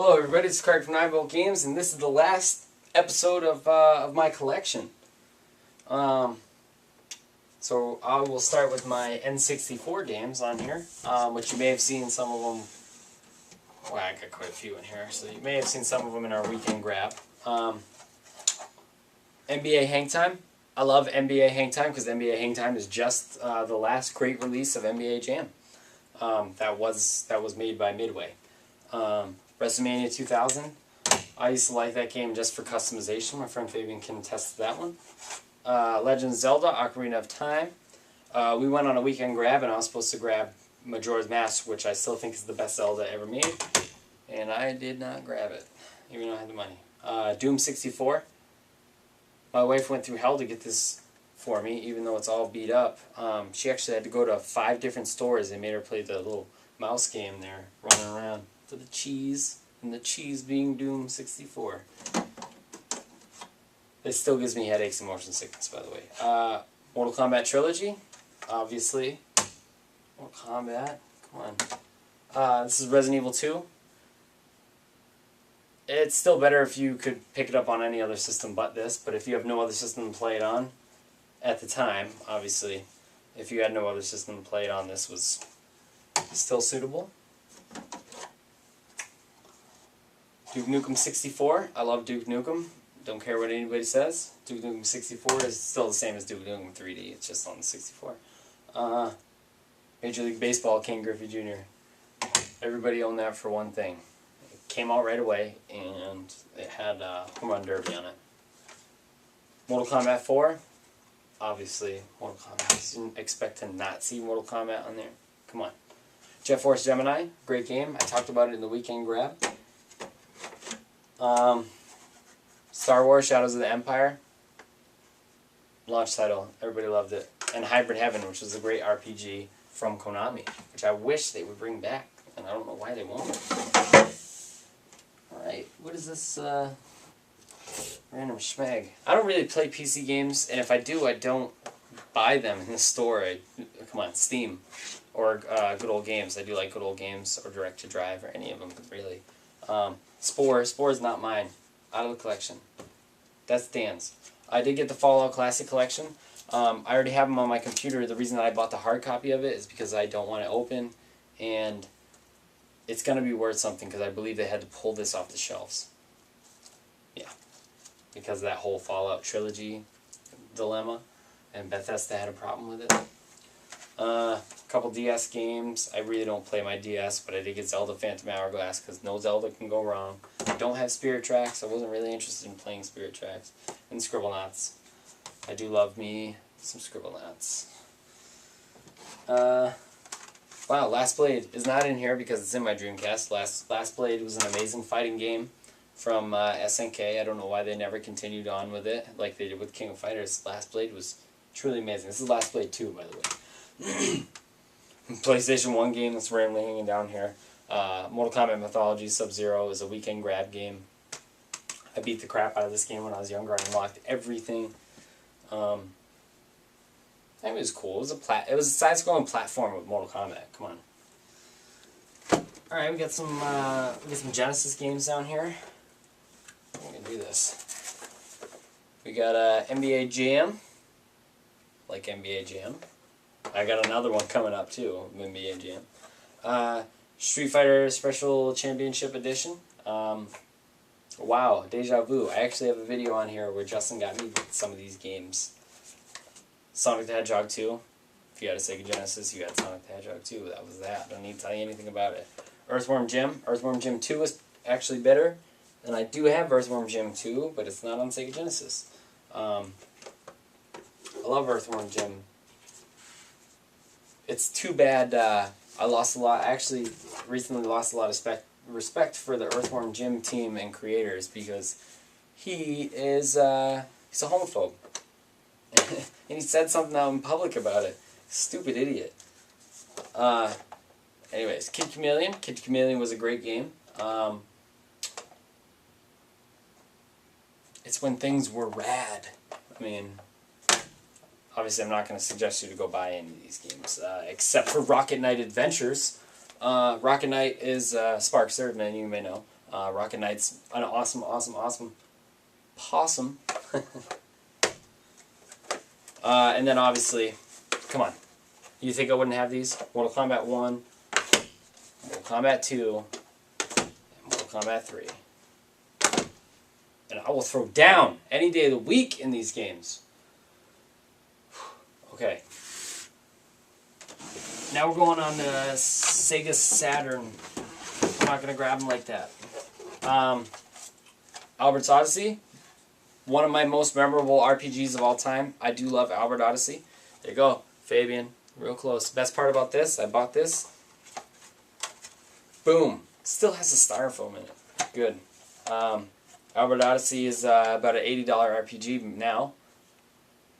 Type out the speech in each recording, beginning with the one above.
Hello everybody, it's Craig from 9V Games, and this is the last episode of my collection. So I will start with my N64 games on here, which you may have seen some of them. Well, I got quite a few in here, so you may have seen some of them in our weekend grab. NBA Hang Time. I love NBA Hang Time because NBA Hang Time is just the last great release of NBA Jam. That was made by Midway. WrestleMania 2000. I used to like that game just for customization. My friend Fabian can attest to that one. Legend of Zelda, Ocarina of Time. We went on a weekend grab, and I was supposed to grab Majora's Mask, which I still think is the best Zelda ever made. And I did not grab it, even though I had the money. Doom 64. My wife went through hell to get this for me, even though it's all beat up. She actually had to go to 5 different stores. They made her play the little mouse game there, running around for the cheese, and the cheese being Doom 64. It still gives me headaches and motion sickness, by the way. Mortal Kombat Trilogy, obviously. Mortal Kombat, come on. This is Resident Evil 2. It's still better if you could pick it up on any other system but this, but if you have no other system to play it on, at the time, obviously, if you had no other system to play it on, this was still suitable. Duke Nukem 64. I love Duke Nukem. Don't care what anybody says. Duke Nukem 64 is still the same as Duke Nukem 3D. It's just on the 64. Major League Baseball, Ken Griffey Jr. Everybody owned that for one thing. It came out right away, and it had Home Run Derby on it. Mortal Kombat 4. Obviously, Mortal Kombat. You didn't expect to not see Mortal Kombat on there. Come on. Jet Force Gemini. Great game. I talked about it in the weekend grab. Star Wars Shadows of the Empire. Launch title. Everybody loved it. And Hybrid Heaven, which was a great RPG from Konami, which I wish they would bring back. And I don't know why they won't. Alright, what is this random schmag? I don't really play PC games, and if I do, I don't buy them in the store. Come on, Steam. Or Good Old Games. I do like Good Old Games, or Direct to Drive, or any of them, really. Spore is not mine. Out of the collection. That's Dan's. I did get the Fallout Classic Collection. I already have them on my computer. The reason that I bought the hard copy of it is because I don't want it open, and it's going to be worth something because I believe they had to pull this off the shelves. Yeah. Because of that whole Fallout trilogy dilemma, and Bethesda had a problem with it. A couple DS games. I really don't play my DS, but I did get Zelda Phantom Hourglass because no Zelda can go wrong. I don't have Spirit Tracks. I wasn't really interested in playing Spirit Tracks. And Scribblenauts. I do love me some Scribblenauts. Wow, Last Blade is not in here because it's in my Dreamcast. Last Blade was an amazing fighting game from SNK. I don't know why they never continued on with it like they did with King of Fighters. Last Blade was truly amazing. This is Last Blade 2, by the way. PlayStation 1 game that's randomly hanging down here. Mortal Kombat Mythology Sub-Zero is a weekend grab game. I beat the crap out of this game when I was younger. I unlocked everything. It was cool. It was a side-scrolling platform with Mortal Kombat. Come on. All right, we got some Genesis games down here. I'm gonna do this. We got NBA Jam. Like NBA Jam. I got another one coming up too, NBA Jam. Street Fighter Special Championship Edition. Wow, Deja Vu. I actually have a video on here where Justin got me with some of these games. Sonic the Hedgehog 2. If you had a Sega Genesis, you had Sonic the Hedgehog 2. That was that. I don't need to tell you anything about it. Earthworm Jim. Earthworm Jim 2 is actually better. And I do have Earthworm Jim 2, but it's not on Sega Genesis. I love Earthworm Jim. It's too bad I lost a lot. I actually recently lost a lot of respect for the Earthworm Jim team and creators because he is he's a homophobe. And he said something out in public about it. Stupid idiot. Anyways, Kid Chameleon. Kid Chameleon was a great game. It's when things were rad. I mean, obviously I'm not going to suggest you to go buy any of these games, except for Rocket Knight Adventures. Rocket Knight is Sparks, third man, you may know. Rocket Knight's an awesome possum. And then obviously, come on. You think I wouldn't have these? Mortal Kombat 1, Mortal Kombat 2, and Mortal Kombat 3. And I will throw down any day of the week in these games. Okay. Now we're going on the Sega Saturn. I'm not going to grab them like that. Albert's Odyssey. One of my most memorable RPGs of all time. I do love Albert Odyssey. There you go. Fabian. Real close. Best part about this, I bought this. Boom. Still has the styrofoam in it. Good. Albert Odyssey is about an $80 RPG now.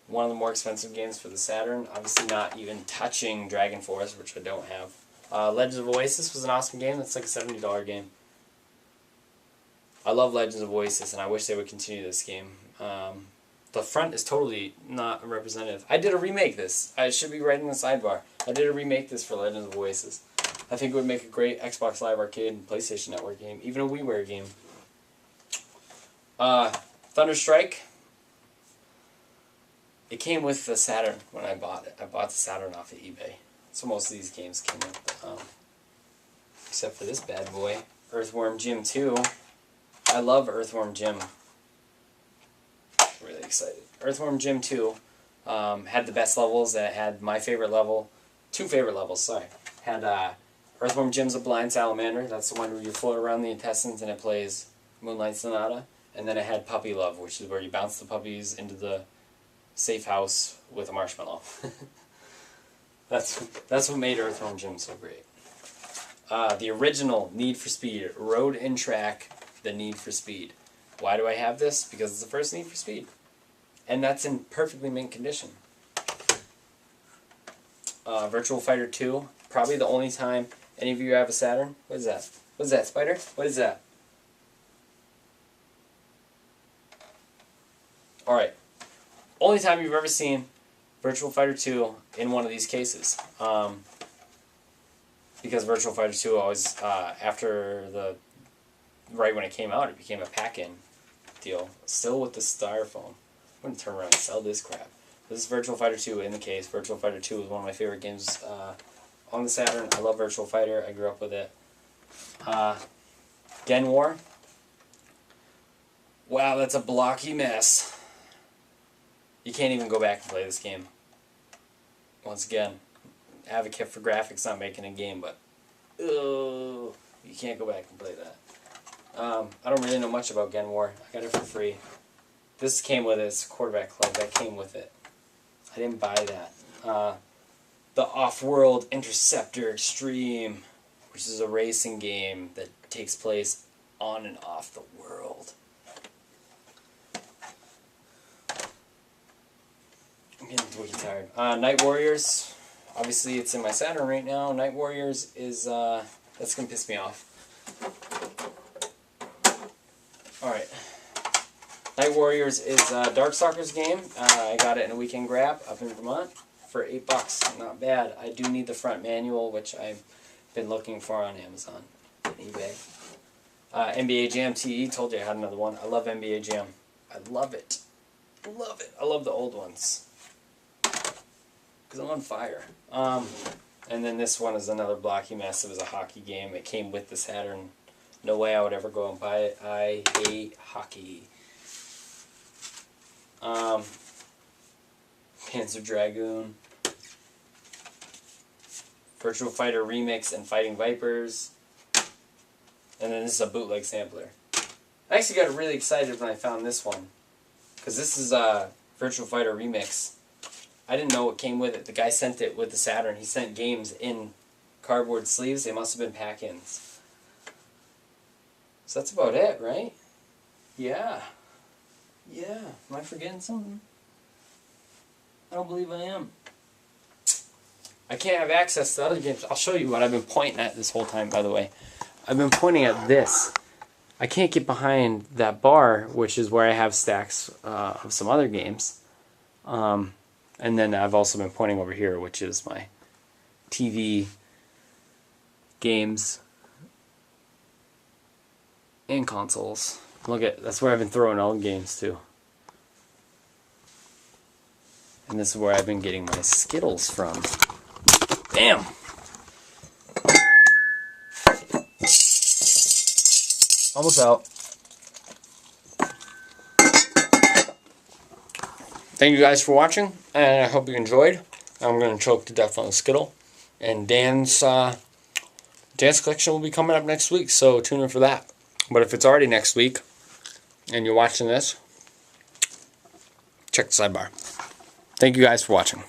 One of the more expensive games for the Saturn. Obviously not even touching Dragon Force, which I don't have. Legends of Oasis was an awesome game. That's like a $70 game. I love Legends of Oasis, and I wish they would continue this game. The front is totally not representative. I did a remake this. I should be right in the sidebar. I did a remake this for Legends of Oasis. I think it would make a great Xbox Live Arcade and PlayStation Network game. Even a WiiWare game. Thunderstrike. It came with the Saturn when I bought it. I bought the Saturn off of eBay. So most of these games came with, except for this bad boy. Earthworm Jim 2. I love Earthworm Jim. Really excited. Earthworm Jim 2 had the best levels. It had my favorite level. Two favorite levels, sorry. Had Earthworm Jim's a blind salamander. That's the one where you float around the intestines and it plays Moonlight Sonata. And then it had Puppy Love, which is where you bounce the puppies into the safe house with a marshmallow. That's what made Earthworm Jim so great. The original Need for Speed, Road and Track, the Need for Speed. Why do I have this? Because it's the first Need for Speed. And that's in perfectly mint condition. Virtual Fighter 2, probably the only time any of you have a Saturn. What is that? What is that, Spider? What is that? Alright. Only time you've ever seen Virtual Fighter 2 in one of these cases. Because Virtual Fighter 2 always, right when it came out, it became a pack-in deal. Still with the styrofoam. I'm going to turn around and sell this crap. This is Virtual Fighter 2 in the case. Virtual Fighter 2 is one of my favorite games on the Saturn. I love Virtual Fighter. I grew up with it. Gen War. Wow, that's a blocky mess. You can't even go back and play this game. Once again, advocate for graphics, not making a game, but you can't go back and play that. I don't really know much about Gen War. I got it for free. This came with it. It's Quarterback Club. That came with it. I didn't buy that. The Off-World Interceptor Extreme, which is a racing game that takes place on and off the world. I'm getting wicked tired. Night Warriors. Obviously, it's in my Saturn right now. Night Warriors is, that's going to piss me off. Alright. Night Warriors is Darkstalker's game. I got it in a weekend grab up in Vermont for $8. Not bad. I do need the front manual, which I've been looking for on Amazon and eBay. NBA Jam TE, told you I had another one. I love NBA Jam. I love it. Love it. I love the old ones. Because I'm on fire. And then this one is another blocky mess. It was a hockey game. It came with the Saturn. No way I would ever go and buy it. I hate hockey. Panzer Dragoon. Virtual Fighter Remix and Fighting Vipers. And then this is a bootleg sampler. I actually got really excited when I found this one. Because this is a Virtual Fighter Remix. I didn't know what came with it. The guy sent it with the Saturn. He sent games in cardboard sleeves. They must have been pack-ins. So that's about it, right? Yeah. Yeah. Am I forgetting something? I don't believe I am. I can't have access to other games. I'll show you what I've been pointing at this whole time, by the way. I've been pointing at this. I can't get behind that bar, which is where I have stacks of some other games. And then I've also been pointing over here, which is my TV games. And consoles. Look at, that's where I've been throwing all games too. And this is where I've been getting my Skittles from. Damn! Almost out. Thank you guys for watching, and I hope you enjoyed. I'm going to choke to death on the Skittle. And Dan's collection will be coming up next week, so tune in for that. But if it's already next week, and you're watching this, check the sidebar. Thank you guys for watching.